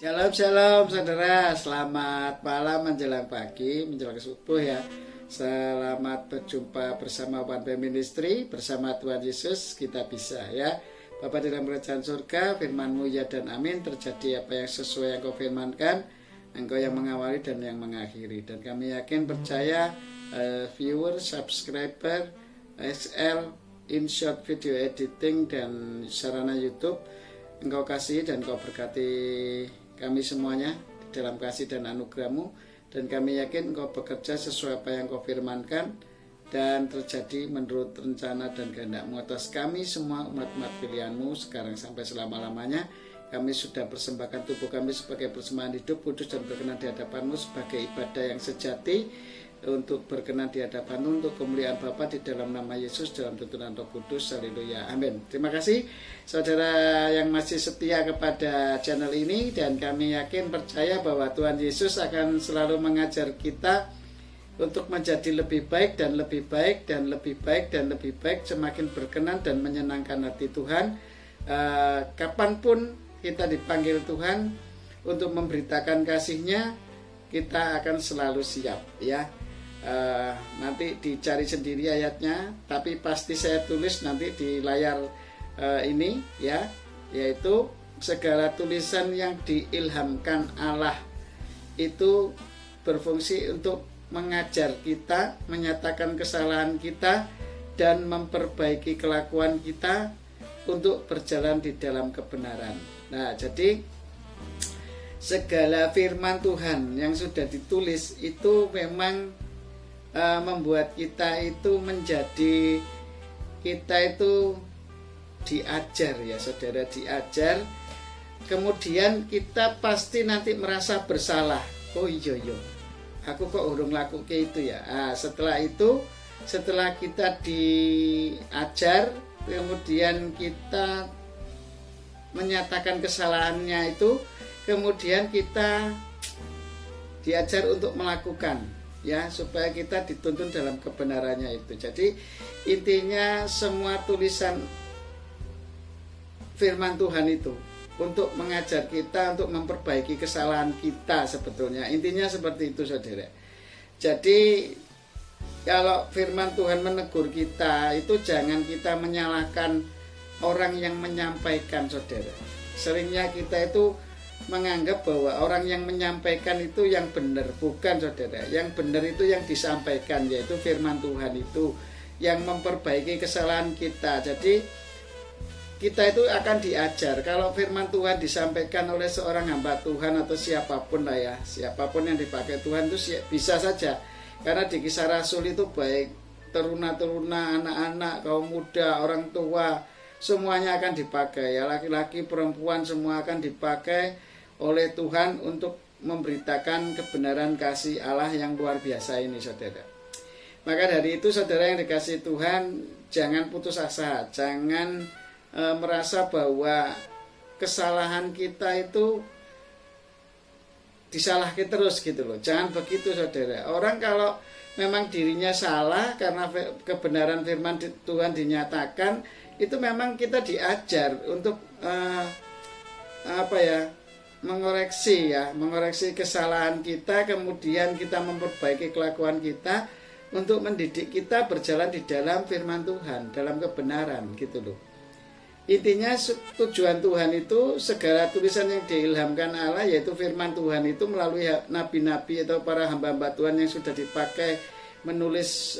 Shalom shalom saudara, selamat malam menjelang pagi, menjelang subuh ya. Selamat berjumpa bersama One Way Ministry, bersama Tuhan Yesus kita bisa ya. Bapa di dalam kerajaan surga, firman-Mu ya dan amin, terjadi apa yang sesuai yang Kau firmankan, Engkau yang mengawali dan yang mengakhiri. Dan kami yakin percaya viewer, subscriber, SL, InShot video editing dan sarana YouTube Engkau kasih dan Kau berkati kami semuanya dalam kasih dan anugerah-Mu, dan kami yakin Engkau bekerja sesuai apa yang Kau firmankan dan terjadi menurut rencana dan kehendak-Mu atas kami semua umat-umat pilihan-Mu sekarang sampai selama-lamanya. Kami sudah persembahkan tubuh kami sebagai persembahan hidup, kudus dan berkenan di hadapan-Mu sebagai ibadah yang sejati, untuk berkenan di hadapan-Mu, untuk kemuliaan Bapa di dalam nama Yesus, dalam tuntunan Roh Kudus. Haleluya, amin. Terima kasih saudara yang masih setia kepada channel ini, dan kami yakin percaya bahwa Tuhan Yesus akan selalu mengajar kita untuk menjadi lebih baik dan lebih baik dan lebih baik dan lebih baik, semakin berkenan dan menyenangkan hati Tuhan. Kapanpun kita dipanggil Tuhan untuk memberitakan kasih-Nya, kita akan selalu siap ya. Nanti dicari sendiri ayatnya, tapi pasti saya tulis nanti di layar ini ya, yaitu segala tulisan yang diilhamkan Allah itu berfungsi untuk mengajar kita, menyatakan kesalahan kita, dan memperbaiki kelakuan kita untuk berjalan di dalam kebenaran. Nah, jadi segala firman Tuhan yang sudah ditulis itu memang membuat kita itu menjadi, kita itu diajar ya saudara, diajar. Kemudian kita pasti nanti merasa bersalah. Oh iya, aku kok urung lakuke itu ya. Setelah itu, setelah kita diajar, kemudian kita menyatakan kesalahannya itu, kemudian kita diajar untuk melakukan ya, supaya kita dituntun dalam kebenarannya itu. Jadi intinya semua tulisan firman Tuhan itu untuk mengajar kita, untuk memperbaiki kesalahan kita sebetulnya. Intinya seperti itu saudara. Jadi kalau firman Tuhan menegur kita itu, jangan kita menyalahkan orang yang menyampaikan saudara. Seringnya kita itu menganggap bahwa orang yang menyampaikan itu yang benar. Bukan saudara, yang benar itu yang disampaikan, yaitu firman Tuhan itu yang memperbaiki kesalahan kita. Jadi kita itu akan diajar. Kalau firman Tuhan disampaikan oleh seorang hamba Tuhan atau siapapun lah ya, siapapun yang dipakai Tuhan itu bisa saja. Karena di Kisah Rasul itu baik teruna-teruna, anak-anak, kaum muda, orang tua, semuanya akan dipakai ya, laki-laki, perempuan, semua akan dipakai oleh Tuhan untuk memberitakan kebenaran kasih Allah yang luar biasa ini saudara. Maka dari itu saudara yang dikasihi Tuhan, jangan putus asa, jangan merasa bahwa kesalahan kita itu disalahkan terus gitu loh. Jangan begitu saudara. Orang kalau memang dirinya salah karena kebenaran firman Tuhan dinyatakan, itu memang kita diajar untuk mengoreksi kesalahan kita, kemudian kita memperbaiki kelakuan kita untuk mendidik kita berjalan di dalam firman Tuhan, dalam kebenaran gitu loh. Intinya tujuan Tuhan itu segala tulisan yang diilhamkan Allah, yaitu firman Tuhan itu melalui nabi-nabi atau para hamba-hamba Tuhan yang sudah dipakai menulis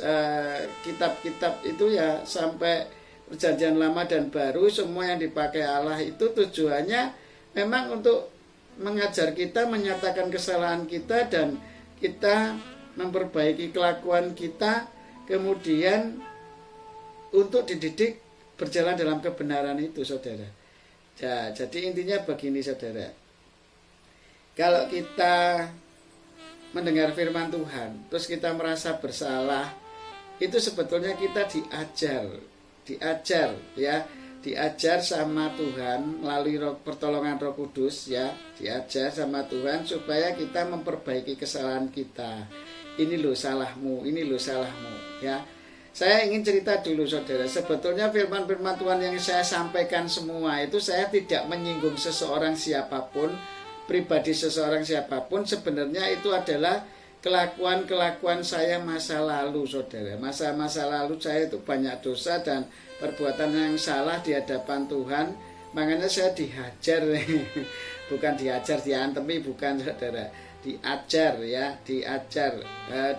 kitab-kitab itu ya, sampai perjanjian lama dan baru, semua yang dipakai Allah itu tujuannya memang untuk mengajar kita, menyatakan kesalahan kita, dan kita memperbaiki kelakuan kita, kemudian untuk dididik berjalan dalam kebenaran itu saudara. Ya, jadi intinya begini saudara, kalau kita mendengar firman Tuhan terus kita merasa bersalah, itu sebetulnya kita diajar ya, diajar sama Tuhan melalui pertolongan Roh Kudus ya, diajar sama Tuhan supaya kita memperbaiki kesalahan kita. Ini loh salahmu, ini loh salahmu ya. Saya ingin cerita dulu saudara, sebetulnya firman-firman Tuhan yang saya sampaikan semua itu saya tidak menyinggung seseorang siapapun, pribadi seseorang siapapun, sebenarnya itu adalah kelakuan-kelakuan saya masa lalu, saudara. Masa lalu saya itu banyak dosa dan perbuatan yang salah di hadapan Tuhan. Makanya saya dihajar, bukan diajar, diantemi, bukan, saudara. Diajar ya,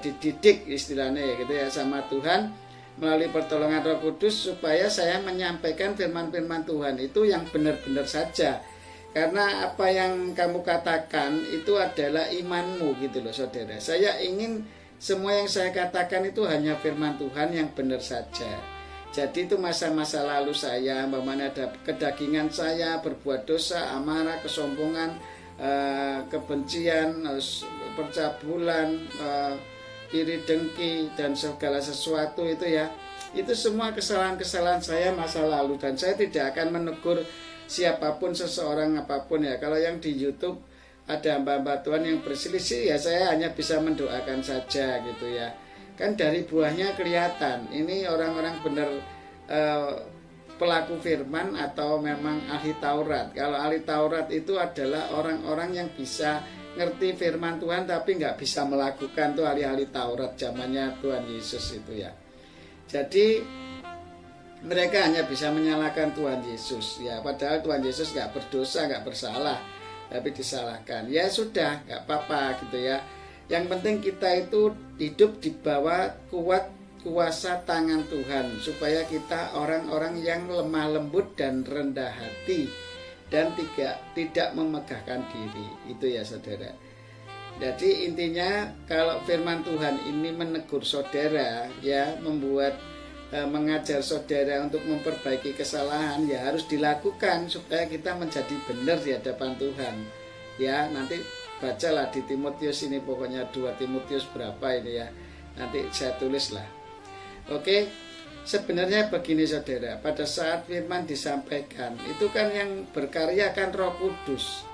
dididik istilahnya gitu ya sama Tuhan melalui pertolongan Roh Kudus, supaya saya menyampaikan firman-firman Tuhan itu yang benar-benar saja. Karena apa yang kamu katakan itu adalah imanmu gitu loh, saudara. Saya ingin semua yang saya katakan itu hanya firman Tuhan yang benar saja. Jadi itu masa-masa lalu saya, bagaimana ada kedagingan saya, berbuat dosa, amarah, kesombongan, kebencian, percabulan, iri dengki, dan segala sesuatu itu ya. Itu semua kesalahan-kesalahan saya masa lalu, dan saya tidak akan menegur siapapun, seseorang apapun ya. Kalau yang di YouTube ada hamba-hamba Tuhan yang berselisih, ya saya hanya bisa mendoakan saja gitu ya. Kan dari buahnya kelihatan ini orang-orang benar pelaku firman atau memang ahli Taurat. Kalau ahli Taurat itu adalah orang-orang yang bisa ngerti firman Tuhan tapi nggak bisa melakukan, tuh ahli-ahli Taurat zamannya Tuhan Yesus itu ya. Jadi mereka hanya bisa menyalahkan Tuhan Yesus ya, padahal Tuhan Yesus nggak berdosa, nggak bersalah, tapi disalahkan. Ya sudah, nggak apa-apa gitu ya. Yang penting kita itu hidup di bawah kuasa tangan Tuhan, supaya kita orang-orang yang lemah lembut dan rendah hati dan tidak memegahkan diri. Itu ya saudara. Jadi intinya kalau firman Tuhan ini menegur saudara ya, mengajar saudara untuk memperbaiki kesalahan, ya harus dilakukan supaya kita menjadi benar di hadapan Tuhan. Ya, nanti bacalah di Timotius ini, pokoknya 2 Timotius berapa ini ya. Nanti saya tulis lah. Oke, sebenarnya begini saudara, pada saat firman disampaikan, itu kan yang berkarya kan Roh Kudus.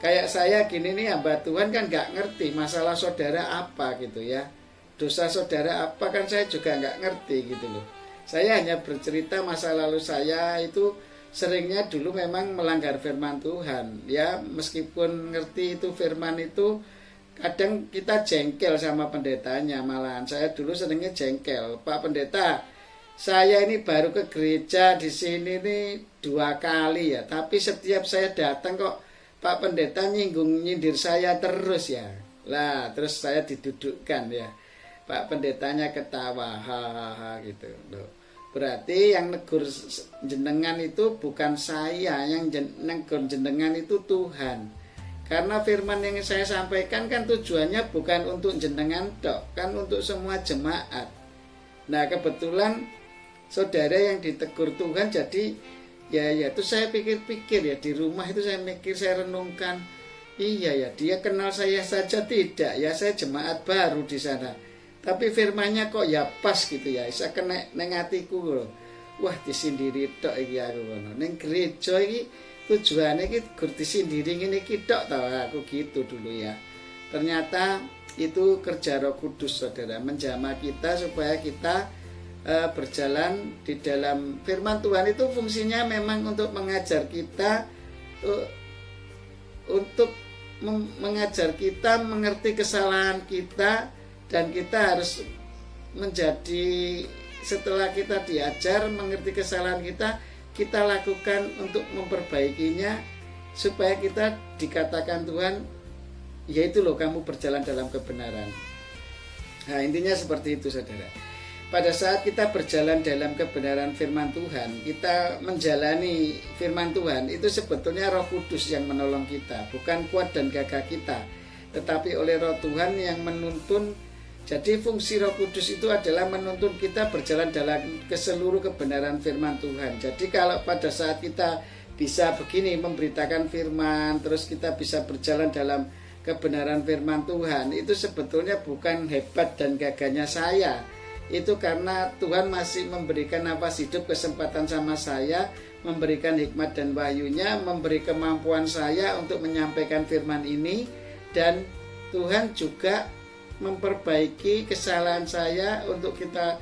Kayak saya gini nih, hamba Tuhan kan gak ngerti masalah saudara apa gitu ya. Dosa saudara apa kan saya juga nggak ngerti gitu loh. Saya hanya bercerita masa lalu saya itu seringnya dulu memang melanggar firman Tuhan ya. Meskipun ngerti itu firman itu, kadang kita jengkel sama pendetanya. Malahan saya dulu seringnya jengkel, Pak Pendeta, saya ini baru ke gereja di sini nih 2 kali ya, tapi setiap saya datang kok Pak Pendeta nyindir saya terus ya. Lah terus saya didudukkan ya, Pak Pendetanya ketawa, hahaha gitu loh. Berarti yang negur jenengan itu bukan saya, yang negur jenengan itu Tuhan. Karena firman yang saya sampaikan kan tujuannya bukan untuk jenengan tok, kan untuk semua jemaat. Nah kebetulan saudara yang ditegur Tuhan, jadi ya itu saya pikir-pikir ya, di rumah itu saya mikir, saya renungkan, iya ya dia kenal saya saja tidak ya, saya jemaat baru di sana. Tapi firmannya kok ya pas gitu ya, bisa kena neng hatiku loh. Wah disindiri tok iki aku ngono. Ning gereja iki tujuannya iki gur disindiri ngene iki tok tau aku gitu dulu ya. Ternyata itu kerja Roh Kudus saudara, menjamah kita supaya kita berjalan di dalam firman Tuhan. Itu fungsinya memang untuk mengajar kita, untuk mengajar kita mengerti kesalahan kita. Dan kita harus menjadi, setelah kita diajar mengerti kesalahan kita, kita lakukan untuk memperbaikinya, supaya kita dikatakan Tuhan, yaitu loh kamu berjalan dalam kebenaran. Nah intinya seperti itu saudara. Pada saat kita berjalan dalam kebenaran firman Tuhan, kita menjalani firman Tuhan, itu sebetulnya Roh Kudus yang menolong kita, bukan kuat dan gagah kita, tetapi oleh Roh Tuhan yang menuntun. Jadi fungsi Roh Kudus itu adalah menuntun kita berjalan dalam keseluruh kebenaran firman Tuhan. Jadi kalau pada saat kita bisa begini memberitakan firman, terus kita bisa berjalan dalam kebenaran firman Tuhan, itu sebetulnya bukan hebat dan gagahnya saya. Itu karena Tuhan masih memberikan nafas hidup, kesempatan sama saya, memberikan hikmat dan wahyunya, memberi kemampuan saya untuk menyampaikan firman ini. Dan Tuhan juga memperbaiki kesalahan saya untuk kita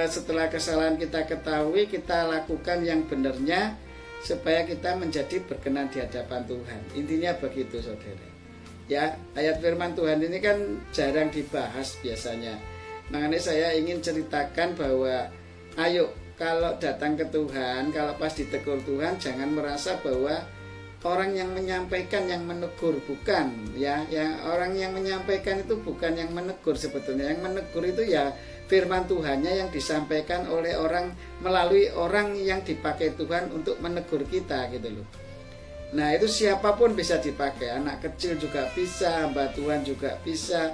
setelah kesalahan kita ketahui, kita lakukan yang benarnya supaya kita menjadi berkenan di hadapan Tuhan. Intinya begitu saudara. Ya, ayat firman Tuhan ini kan jarang dibahas biasanya. Makanya saya ingin ceritakan bahwa ayo kalau datang ke Tuhan, kalau pas ditegur Tuhan, jangan merasa bahwa orang yang menyampaikan yang menegur, bukan ya. Yang orang yang menyampaikan itu bukan yang menegur sebetulnya. Yang menegur itu ya firman Tuhannya yang disampaikan oleh orang melalui orang yang dipakai Tuhan untuk menegur kita gitu loh. Nah itu siapapun bisa dipakai, anak kecil juga bisa, hamba Tuhan juga bisa,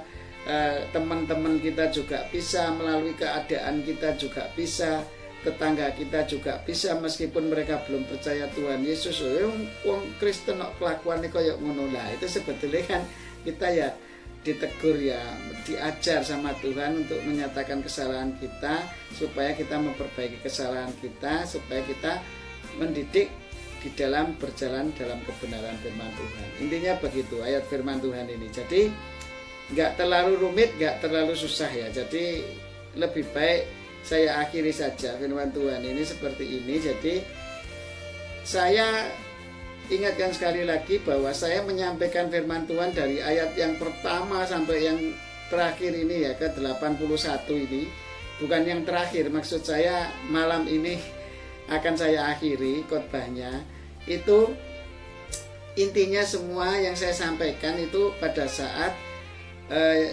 teman-teman kita juga bisa, melalui keadaan kita juga bisa, tetangga kita juga bisa, meskipun mereka belum percaya Tuhan Yesus. Wong Kristen kok kelakuan koyo ngono lah. Itu sebetulnya kan kita ya ditegur ya, diajar sama Tuhan untuk menyatakan kesalahan kita, supaya kita memperbaiki kesalahan kita, supaya kita mendidik di dalam berjalan dalam kebenaran firman Tuhan. Intinya begitu ayat firman Tuhan ini. Jadi nggak terlalu rumit, nggak terlalu susah ya. Jadi lebih baik saya akhiri saja firman Tuhan ini seperti ini. Jadi saya ingatkan sekali lagi bahwa saya menyampaikan firman Tuhan dari ayat yang pertama sampai yang terakhir ini ya, ke 81 ini. Bukan yang terakhir, maksud saya malam ini akan saya akhiri khotbahnya. Itu intinya semua yang saya sampaikan itu pada saat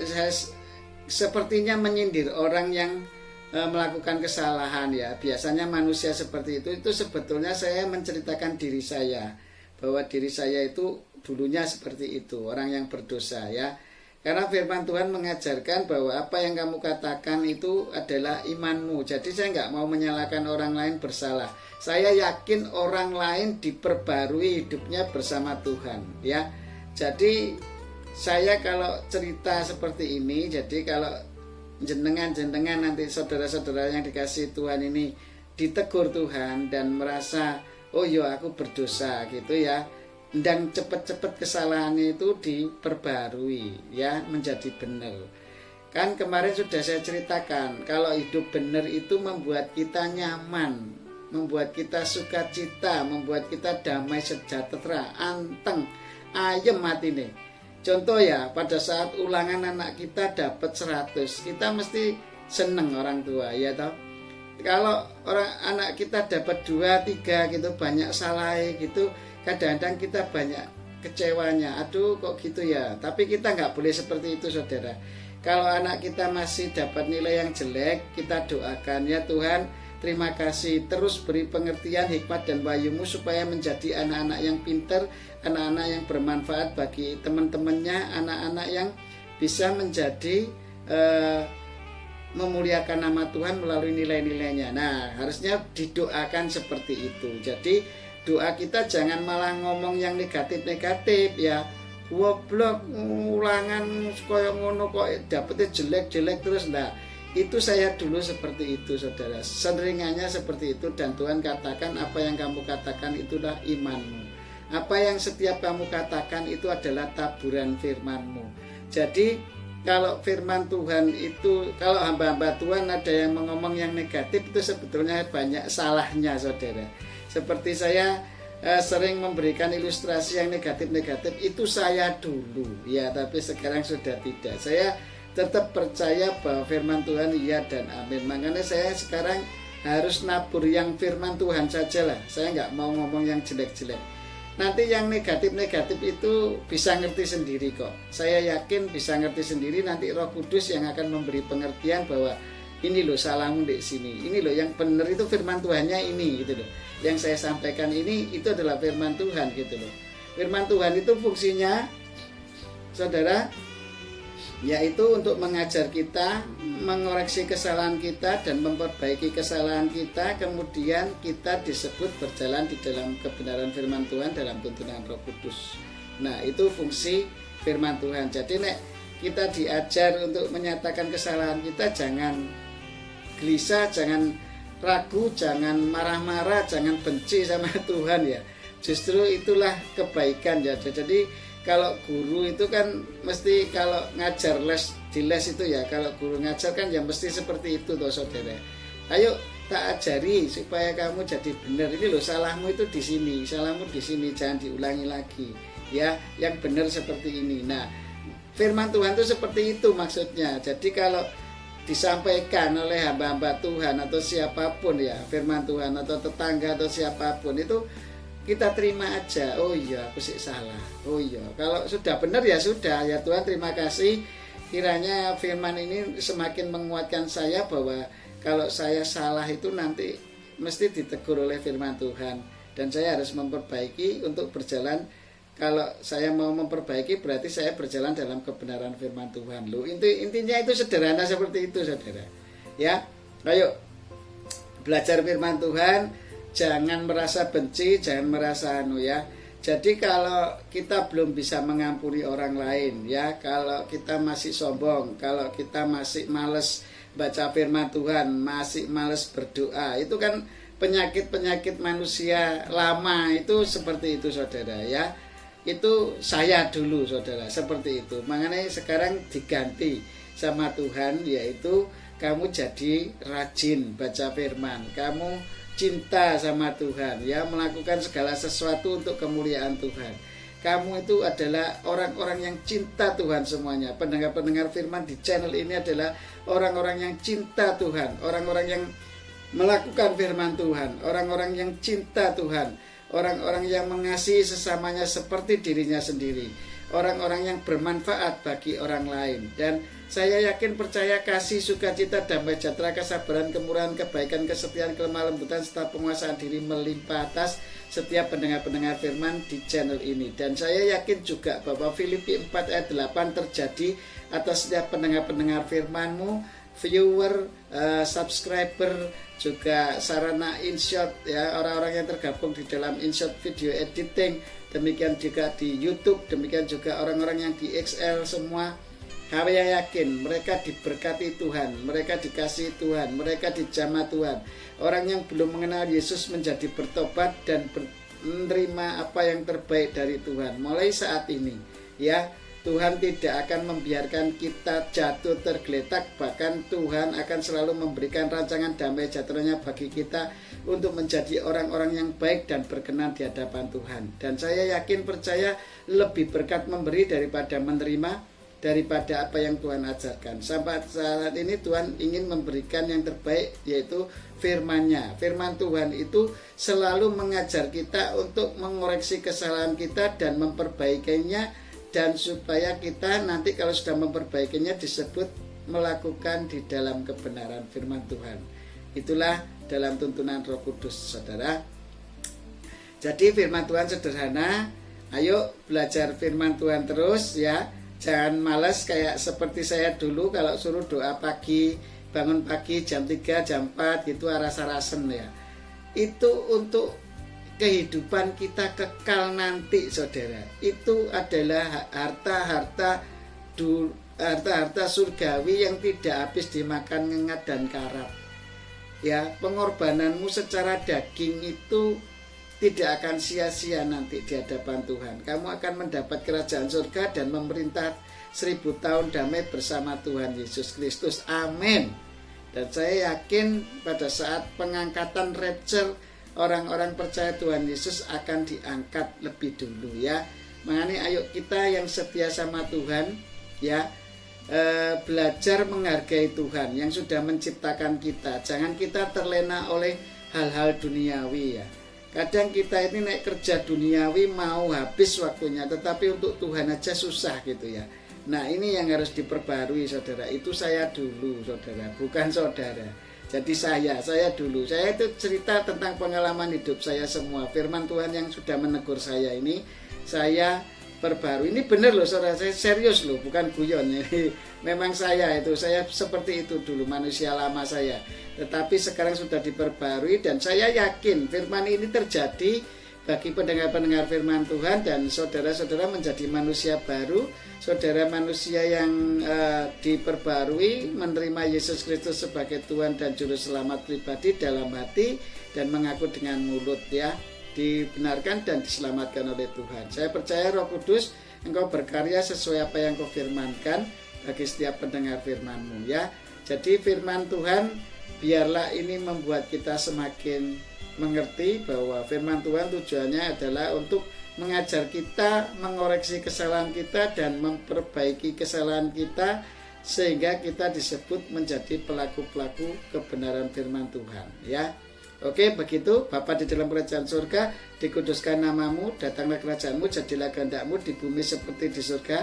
saya sepertinya menyindir orang yang melakukan kesalahan ya. Biasanya manusia seperti itu sebetulnya saya menceritakan diri saya, bahwa diri saya itu dulunya seperti itu, orang yang berdosa ya. Karena firman Tuhan mengajarkan bahwa apa yang kamu katakan itu adalah imanmu. Jadi saya nggak mau menyalahkan orang lain bersalah. Saya yakin orang lain diperbarui hidupnya bersama Tuhan ya. Jadi saya kalau cerita seperti ini, jadi kalau jenengan nanti saudara-saudara yang dikasih Tuhan ini ditegur Tuhan dan merasa oh iya aku berdosa gitu ya, dan cepet-cepet kesalahannya itu diperbarui ya, menjadi benar. Kan kemarin sudah saya ceritakan kalau hidup benar itu membuat kita nyaman, membuat kita sukacita, membuat kita damai sejahtera, anteng, ayem hati nih. Contoh ya, pada saat ulangan anak kita dapat 100, kita mesti seneng orang tua ya toh. Kalau orang anak kita dapat 2, 3 gitu, banyak salah gitu, kadang-kadang kita banyak kecewanya, aduh kok gitu ya. Tapi kita nggak boleh seperti itu saudara. Kalau anak kita masih dapat nilai yang jelek, kita doakan ya Tuhan, terima kasih, terus beri pengertian, hikmat dan wahyumu supaya menjadi anak-anak yang pintar, anak-anak yang bermanfaat bagi teman-temannya, anak-anak yang bisa menjadi memuliakan nama Tuhan melalui nilai-nilainya. Nah harusnya didoakan seperti itu. Jadi doa kita jangan malah ngomong yang negatif-negatif ya. Goblok, ulangan koyo ngono kok dapetnya jelek-jelek terus. Nah itu saya dulu seperti itu saudara, seringannya seperti itu. Dan Tuhan katakan apa yang kamu katakan itulah imanmu, apa yang setiap kamu katakan itu adalah taburan firmanmu. Jadi kalau firman Tuhan itu, kalau hamba-hamba Tuhan ada yang ngomong yang negatif, itu sebetulnya banyak salahnya saudara. Seperti saya sering memberikan ilustrasi yang negatif-negatif, itu saya dulu ya, tapi sekarang sudah tidak. Saya tetap percaya bahwa firman Tuhan iya dan amin. Makanya saya sekarang harus nabur yang firman Tuhan saja lah. Saya nggak mau ngomong yang jelek-jelek. Nanti yang negatif-negatif itu bisa ngerti sendiri kok. Saya yakin bisa ngerti sendiri. Nanti Roh Kudus yang akan memberi pengertian bahwa ini loh salahmu di sini, ini loh yang benar itu firman Tuhannya ini gitu loh. Yang saya sampaikan ini itu adalah firman Tuhan gitu loh. Firman Tuhan itu fungsinya saudara yaitu untuk mengajar kita, mengoreksi kesalahan kita dan memperbaiki kesalahan kita. Kemudian kita disebut berjalan di dalam kebenaran firman Tuhan dalam tuntunan Roh Kudus. Nah itu fungsi firman Tuhan. Jadi nek kita diajar untuk menyatakan kesalahan kita, jangan gelisah, jangan ragu, jangan marah-marah, jangan benci sama Tuhan ya. Justru itulah kebaikan ya. Jadi kalau guru itu kan mesti kalau ngajar di les itu ya, kalau guru ngajar kan ya mesti seperti itu toh saudara. Ayo tak ajari supaya kamu jadi benar. Ini loh salahmu itu di sini, salahmu di sini, jangan diulangi lagi. Ya, yang benar seperti ini. Nah, firman Tuhan itu seperti itu maksudnya. Jadi kalau disampaikan oleh hamba-hamba Tuhan atau siapapun ya, firman Tuhan atau tetangga atau siapapun itu kita terima aja. Oh iya, aku sih salah. Oh iya, kalau sudah benar ya sudah. Ya Tuhan, terima kasih. Kiranya firman ini semakin menguatkan saya bahwa kalau saya salah itu nanti mesti ditegur oleh firman Tuhan. Dan saya harus memperbaiki untuk berjalan. Kalau saya mau memperbaiki berarti saya berjalan dalam kebenaran firman Tuhan. Loh, intinya itu sederhana seperti itu, saudara. Ya, ayo belajar firman Tuhan. Jangan merasa benci, jangan merasa ya. Jadi kalau kita belum bisa mengampuni orang lain ya, kalau kita masih sombong, kalau kita masih males baca firman Tuhan, masih males berdoa, itu kan penyakit-penyakit manusia lama itu seperti itu, saudara ya. Itu saya dulu, saudara, seperti itu. Makanya sekarang diganti sama Tuhan, yaitu kamu jadi rajin baca firman, kamu cinta sama Tuhan ya, melakukan segala sesuatu untuk kemuliaan Tuhan. Kamu itu adalah orang-orang yang cinta Tuhan semuanya. Pendengar-pendengar firman di channel ini adalah orang-orang yang cinta Tuhan, orang-orang yang melakukan firman Tuhan, orang-orang yang cinta Tuhan, orang-orang yang mengasihi sesamanya seperti dirinya sendiri, orang-orang yang bermanfaat bagi orang lain. Dan saya yakin, percaya, kasih, sukacita, damai sejahtera, kesabaran, kemurahan, kebaikan, kesetiaan, kelemah lembutan, serta penguasaan diri melimpah atas setiap pendengar-pendengar firman di channel ini. Dan saya yakin juga bahwa Filipi 4 ayat 8 terjadi atas setiap pendengar-pendengar firmanmu, viewer, subscriber, juga sarana InShot ya, orang-orang yang tergabung di dalam InShot video editing, demikian juga di YouTube, demikian juga orang-orang yang di XL semua. Saya yakin mereka diberkati Tuhan, mereka dikasihi Tuhan, mereka dijamah Tuhan. Orang yang belum mengenal Yesus menjadi bertobat dan menerima apa yang terbaik dari Tuhan mulai saat ini ya. Tuhan tidak akan membiarkan kita jatuh tergeletak, bahkan Tuhan akan selalu memberikan rancangan damai sejahteranya bagi kita untuk menjadi orang-orang yang baik dan berkenan di hadapan Tuhan. Dan saya yakin, percaya, lebih berkat memberi daripada menerima, daripada apa yang Tuhan ajarkan. Sampai saat ini Tuhan ingin memberikan yang terbaik, yaitu firman-Nya. Firman Tuhan itu selalu mengajar kita untuk mengoreksi kesalahan kita dan memperbaikinya, dan supaya kita nanti kalau sudah memperbaikinya disebut melakukan di dalam kebenaran firman Tuhan. Itulah dalam tuntunan Roh Kudus, saudara. Jadi firman Tuhan sederhana. Ayo belajar firman Tuhan terus ya. Jangan malas kayak seperti saya dulu kalau suruh doa pagi, bangun pagi jam 3, jam 4 gitu rasa-rasen ya. Itu untuk kehidupan kita kekal nanti, saudara. Itu adalah harta-harta surgawi yang tidak habis dimakan ngengat dan karat. Ya, pengorbananmu secara daging itu tidak akan sia-sia nanti di hadapan Tuhan. Kamu akan mendapat kerajaan surga dan memerintah 1000 tahun damai bersama Tuhan Yesus Kristus. Amin. Dan saya yakin pada saat pengangkatan rapture, orang-orang percaya Tuhan Yesus akan diangkat lebih dulu ya. Makanya ayo kita yang setia sama Tuhan ya, belajar menghargai Tuhan yang sudah menciptakan kita. Jangan kita terlena oleh hal-hal duniawi ya. Kadang kita ini naik kerja duniawi mau habis waktunya, tetapi untuk Tuhan aja susah gitu ya. Nah ini yang harus diperbarui, saudara. Itu saya dulu, saudara, bukan saudara. Jadi saya dulu, saya itu cerita tentang pengalaman hidup saya semua. Firman Tuhan yang sudah menegur saya ini, saya perbarui. Ini benar loh, saudara, saya serius loh, bukan guyon. Memang saya seperti itu dulu, manusia lama saya. Tetapi sekarang sudah diperbarui dan saya yakin firman ini terjadi bagi pendengar-pendengar firman Tuhan, dan saudara-saudara menjadi manusia baru, saudara manusia yang diperbarui, menerima Yesus Kristus sebagai Tuhan dan Juru Selamat pribadi dalam hati dan mengaku dengan mulut ya, dibenarkan dan diselamatkan oleh Tuhan. Saya percaya Roh Kudus engkau berkarya sesuai apa yang kau firmankan bagi setiap pendengar firman-Mu ya. Jadi firman Tuhan biarlah ini membuat kita semakin mengerti bahwa firman Tuhan tujuannya adalah untuk mengajar kita, mengoreksi kesalahan kita, dan memperbaiki kesalahan kita, sehingga kita disebut menjadi pelaku-pelaku kebenaran firman Tuhan, ya. Oke, begitu. Bapa di dalam kerajaan surga, dikuduskan namamu, datanglah kerajaanmu, jadilah kehendakmu di bumi seperti di surga.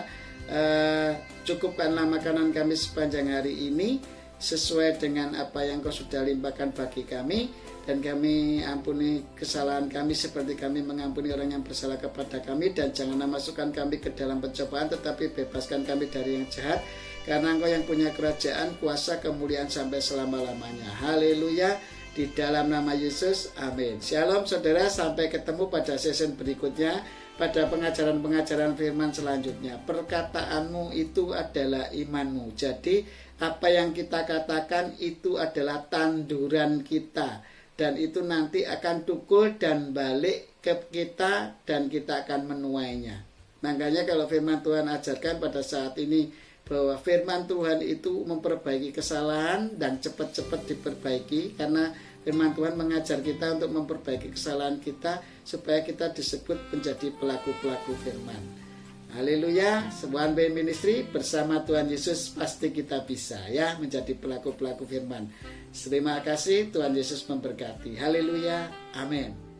Cukupkanlah makanan kami sepanjang hari ini, sesuai dengan apa yang Kau sudah limpahkan bagi kami, dan kami ampuni kesalahan kami seperti kami mengampuni orang yang bersalah kepada kami, dan janganlah masukkan kami ke dalam pencobaan, tetapi bebaskan kami dari yang jahat, karena Engkau yang punya kerajaan, kuasa, kemuliaan sampai selama-lamanya. Haleluya, di dalam nama Yesus, amin. Shalom saudara, sampai ketemu pada season berikutnya, pada pengajaran-pengajaran firman selanjutnya. Perkataanmu itu adalah imanmu. Jadi apa yang kita katakan itu adalah tanduran kita, dan itu nanti akan tukul dan balik ke kita, dan kita akan menuainya. Makanya kalau firman Tuhan ajarkan pada saat ini bahwa firman Tuhan itu memperbaiki kesalahan dan cepat-cepat diperbaiki, karena firman Tuhan mengajar kita untuk memperbaiki kesalahan kita supaya kita disebut menjadi pelaku-pelaku firman. Haleluya, One Way Ministry bersama Tuhan Yesus pasti kita bisa ya menjadi pelaku-pelaku firman. Terima kasih, Tuhan Yesus memberkati. Haleluya, amin.